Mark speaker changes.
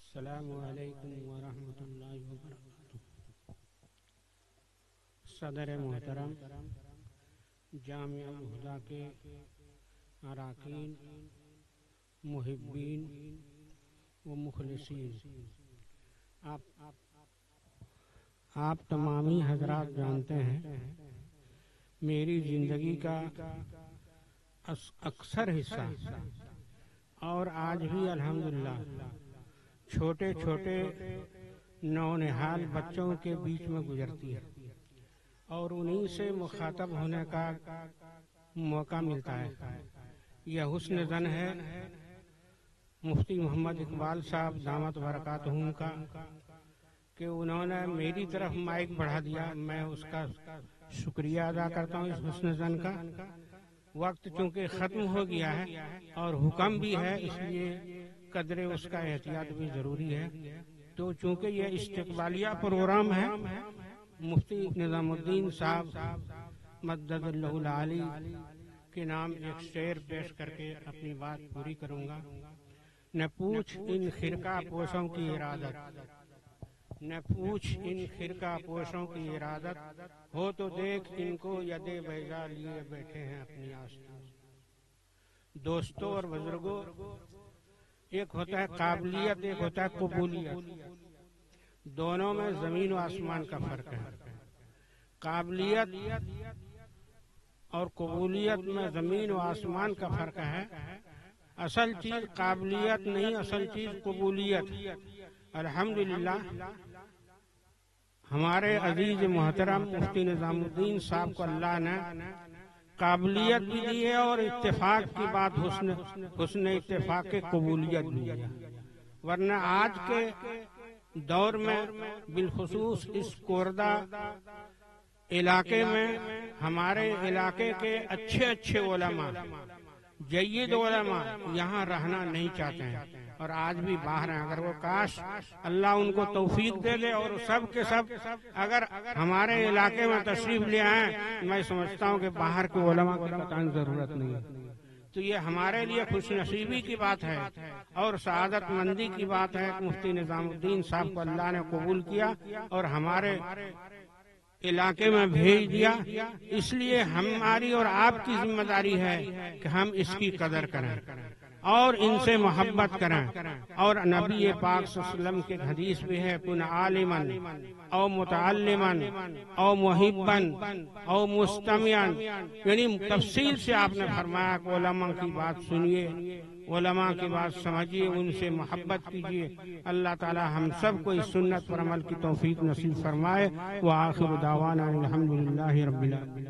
Speaker 1: السلام علیکم ورحمۃ اللہ وبرکاتہ۔ صدر محترم، جامعہ الہدیٰ کے اراکین، محبین و مخلصین، آپ تمامی حضرات جانتے ہیں میری زندگی کا اکثر حصہ اور آج بھی الحمدللہ چھوٹے چھوٹے نونہال بچوں کے بیچ میں گزرتی ہے اور انہی سے مخاطب ہونے کا موقع ملتا ہے۔ یہ حسن زن ہے مفتی محمد اقبال صاحب دامت برکاتہم کا کہ انہوں نے میری طرف مائک بڑھا دیا۔ میں اس کا شکریہ ادا کرتا ہوں اس حسن زن کا۔ وقت چونکہ ختم ہو گیا ہے اور حکم بھی ہے، اس لیے قدر اس کا احتیاط بھی ضروری ہے۔ تو چونکہ یہ استقبالیہ پروگرام ہے، مفتی نظام الدین صاحب مدد اللہ العالی کے نام ایک شعر پیش کر کے اپنی بات پوری کروں گا۔ نہ پوچھ ان خرقہ پوشوں کی ارادت، نہ پوچھ ان خرقہ پوشوں کی ارادت، ہو تو دیکھ ان کو ید بیضا لیے بیٹھے ہیں اپنی آستین۔ دوستوں اور بزرگوں، ایک ہوتا ہے قابلیت، ایک ہوتا ہے قبولیت۔ دونوں میں زمین و آسمان کا فرق ہے۔ قابلیت اور قبولیت میں زمین و آسمان کا فرق ہے۔ اصل چیز قابلیت نہیں، اصل چیز قبولیت۔ الحمدللہ ہمارے عزیز محترم مفتی نظام الدین صاحب کو اللہ نے قابلیت بھی دی ہے اور اتفاق کی بات حسن اتفاق کے قبولیت بھی ہے۔ ورنہ آج کے دور میں بالخصوص اس کوردہ علاقے میں ہمارے علاقے کے اچھے اچھے علماء، جید علماء یہاں رہنا نہیں چاہتے ہیں اور آج بھی باہر ہیں۔ اگر وہ کاش اللہ ان کو توفیق دے دے اور سب کے سب اگر ہمارے علاقے میں تشریف لے آئیں، میں سمجھتا ہوں کہ باہر کے علماء کی قطعاً ضرورت نہیں ہے۔ تو یہ ہمارے لیے خوش نصیبی کی بات ہے اور سعادت مندی کی بات ہے کہ مفتی نظام الدین صاحب کو اللہ نے قبول کیا اور ہمارے علاقے میں بھیج دیا۔ اس لیے ہماری اور آپ کی ذمہ داری ہے کہ ہم اس کی قدر کریں اور ان سے محبت کریں۔ اور نبی پاک صلی اللہ علیہ وسلم کے حدیث بھی ہے، کن عالما او متعلما او محبا او مستمعا، یعنی تفصیل سے آپ نے فرمایا کہ علماء کی بات سنیے، علماء کی بات سمجھیے، ان سے محبت کیجیے۔ اللہ تعالی ہم سب کو اس سنت پر عمل کی توفیق نصیب فرمائے۔ وآخر دعوانا الحمدللہ رب العالمین۔